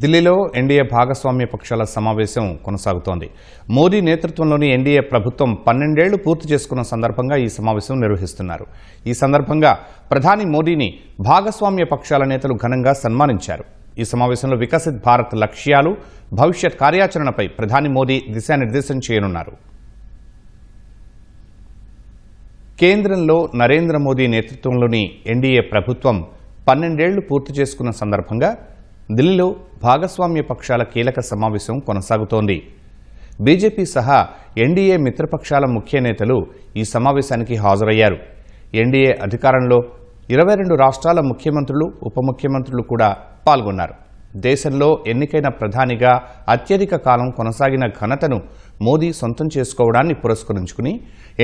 ఢిల్లీలో ఎన్డీఏ భాగస్వామ్య పక్షాల సమావేశం కొనసాగుతోంది. మోదీ నేతృత్వంలోని ఎన్డీఏ ప్రభుత్వం 12 ఏళ్లు పూర్తి చేసుకున్న సందర్భంగా ఈ సమావేశం నిర్వహిస్తున్నారు. ఈ సందర్భంగా ప్రధాని మోదీని భాగస్వామ్య పక్షాల నేతలు ఘనంగా సన్మానించారు. ఈ సమావేశంలో వికసిత్ భారత్ లక్ష్యాలు, భవిష్యత్ కార్యాచరణపై ప్రధాని మోదీ దిశానిర్దేశం చేయనున్నారు. కేంద్రంలో నరేంద్ర మోదీ నేతృత్వంలోని ఎన్డీఏ ప్రభుత్వం 12 ఏళ్లు పూర్తి చేసుకున్న సందర్భంగా ఢిల్లీలో భాగస్వామ్య పక్షాల కీలక సమావేశం కొనసాగుతోంది. బీజేపీ సహా ఎన్డీఏ మిత్రపక్షాల ముఖ్య నేతలు ఈ సమావేశానికి హాజరయ్యారు. ఎన్డీఏ అధికారంలో 22 రాష్ట్రాల ముఖ్యమంత్రులు, ఉప ముఖ్యమంత్రులు కూడా పాల్గొన్నారు. దేశంలో ఎన్నికైన ప్రధానిగా అత్యధిక కాలం కొనసాగిన ఘనతను మోదీ సొంతం చేసుకోవడాన్ని పురస్కరించుకుని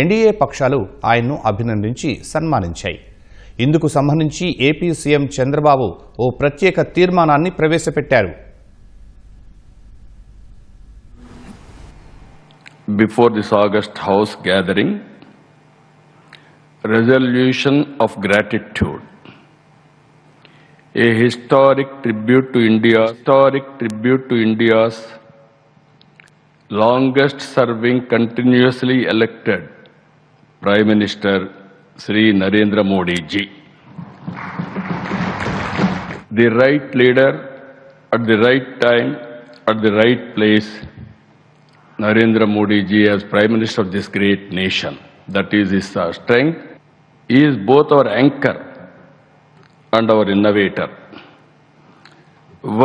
ఎన్డీఏ పక్షాలు ఆయన్ను అభినందించి సన్మానించాయి. ఇందుకు సంబంధించి ఏపీ సీఎం చంద్రబాబు ఓ ప్రత్యేక తీర్మానాన్ని ప్రవేశపెట్టారు. Before this August House gathering, resolution of gratitude, a historic tribute to India's longest serving continuously elected Prime Minister Sri Narendra Modi ji. The right leader at the right time, at the right place, Narendra Modi ji as Prime Minister of this great nation. That is his strength. He is both our anchor and our innovator.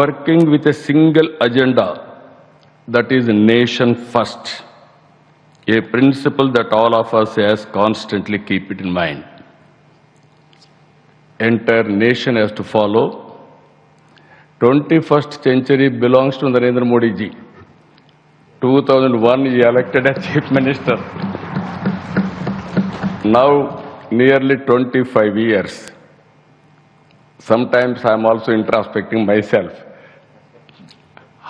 Working with a single agenda, that is nation first. A principle that all of us has constantly keep it in mind. Entire nation has to follow. 21st century belongs to Narendra Modi ji. 2001 he elected as Chief Minister. Now nearly 25 years. Sometimes I am also introspecting myself.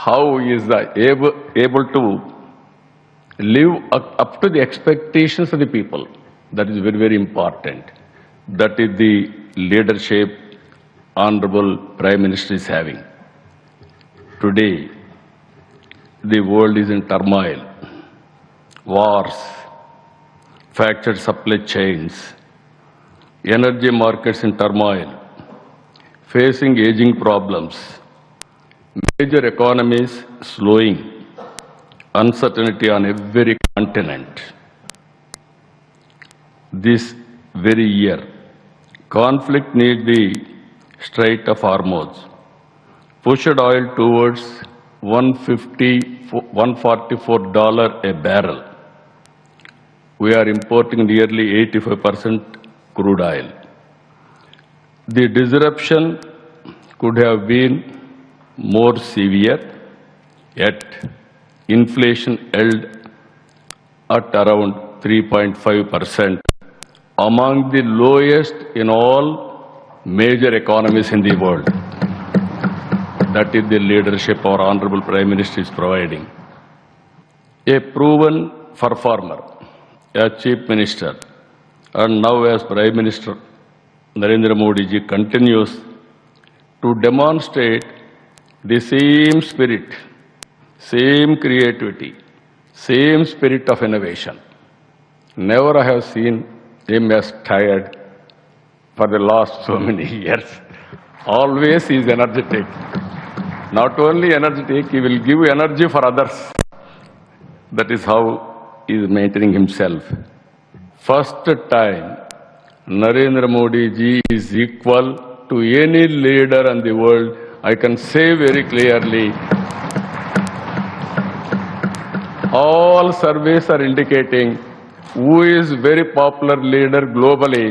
How he is able to live up to the expectations of the people. That is very, very important. That is the leadership Honorable Prime Minister is having. Today, the world is in turmoil. Wars, fractured supply chains, energy markets in turmoil, facing aging problems, major economies slowing, uncertainty on every continent. This very year, conflict near the Strait of Hormuz pushed oil towards $144 a barrel. We are importing nearly 85% crude oil. The disruption could have been more severe, yet inflation held at around 3.5%, among the lowest in all major economies in the world. That is the leadership our Honorable Prime Minister is providing. A proven performer, as Chief Minister, and now as Prime Minister, Narendra Modi ji continues to demonstrate the same spirit, same creativity, same spirit of innovation. Never I have seen him as tired for the last so many years. Always he is energetic. Not only energetic, he will give energy for others. That is how he is maintaining himself. First time, Narendra Modi ji is equal to any leader in the world. I can say very clearly, all surveys are indicating who is very popular leader globally.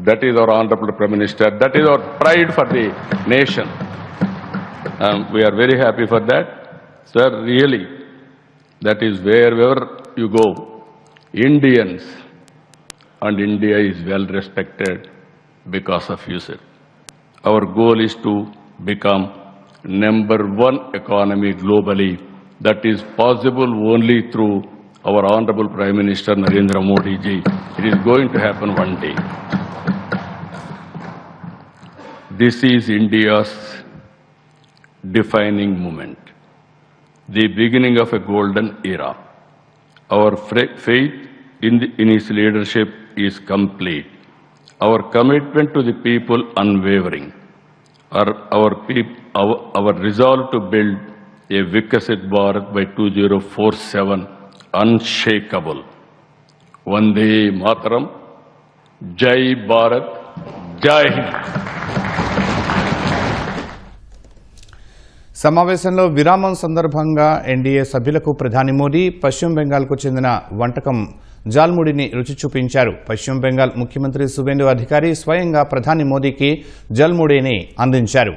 That is our Honorable Prime Minister. That is our pride for the nation. We are very happy for that. Sir, really, that is wherever you go, Indians and India is well respected because of you, sir. Our goal is to become #1 economy globally. That is possible only through our Honorable Prime Minister Narendra Modi ji. It is going to happen one day. This is India's defining moment, the beginning of a golden era. Our faith in his leadership is complete. Our commitment to the people unwavering. Our resolve to build a Vikasit Bharat by 2047 unshakable. Vande Mataram, Jai Bharat, Jai Hind. సమావేశంలో విరామం సందర్భంగా NDA సభ్యులకు ప్రధాని మోదీ పశ్చిమ బెంగాల్కు చెందిన వంటకం జాల్ముడిని రుచి చూపించారు. పశ్చిమ బెంగాల్ ముఖ్యమంత్రి సువేందు అధికారి స్వయంగా ప్రధాని మోదీకి జల్ముడిని అందించారు.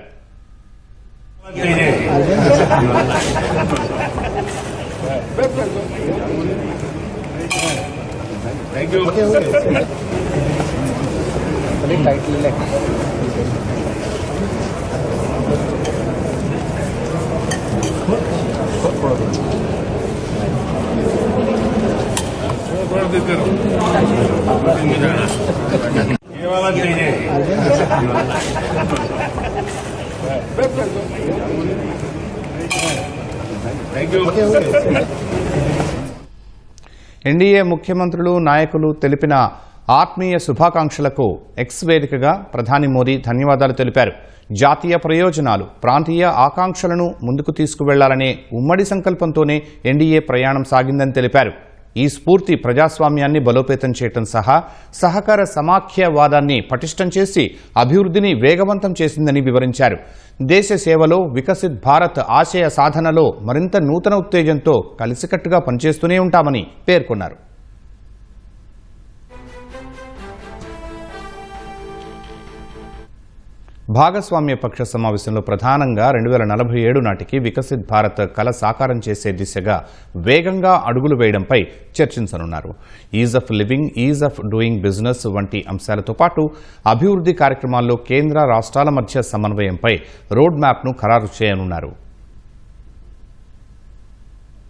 ఎన్డీఏ ముఖ్యమంత్రులు నాయకులు తెలిపిన ఆత్మీయ శుభాకాంక్షలకు ఎక్స్ వేదికగా ప్రధాని మోదీ ధన్యవాదాలు తెలిపారు. జాతీయ ప్రయోజనాలు, ప్రాంతీయ ఆకాంక్షలను ముందుకు తీసుకువెళ్లాలనే ఉమ్మడి సంకల్పంతోనే ఎన్డీఏ ప్రయాణం సాగిందని తెలిపారు. ఈ స్ఫూర్తి ప్రజాస్వామ్యాన్ని బలోపేతం చేయడం సహా సహకార సమాఖ్యవాదాన్ని పటిష్టం చేసి అభివృద్ధిని వేగవంతం చేసిందని వివరించారు. దేశ సేవలో వికసిత్ భారత్ ఆశయ సాధనలో మరింత నూతన ఉత్తేజంతో కలిసికట్టుగా పనిచేస్తూనే ఉంటామని పేర్కొన్నారు. భాగస్వామ్య పక్ష సమావేశంలో ప్రధానంగా 2047 నాటికి వికసిత్ భారత్ కల సాకారం చేసే దిశగా వేగంగా అడుగులు వేయడంపై చర్చించనున్నారు. Is of living, is of doing business వంటి అంశాలతో పాటు అభివృద్ధి కార్యక్రమాల్లో కేంద్ర రాష్ట్రాల మధ్య సమన్వయంపై రోడ్ మ్యాప్ను ఖరారు చేయనున్నారు.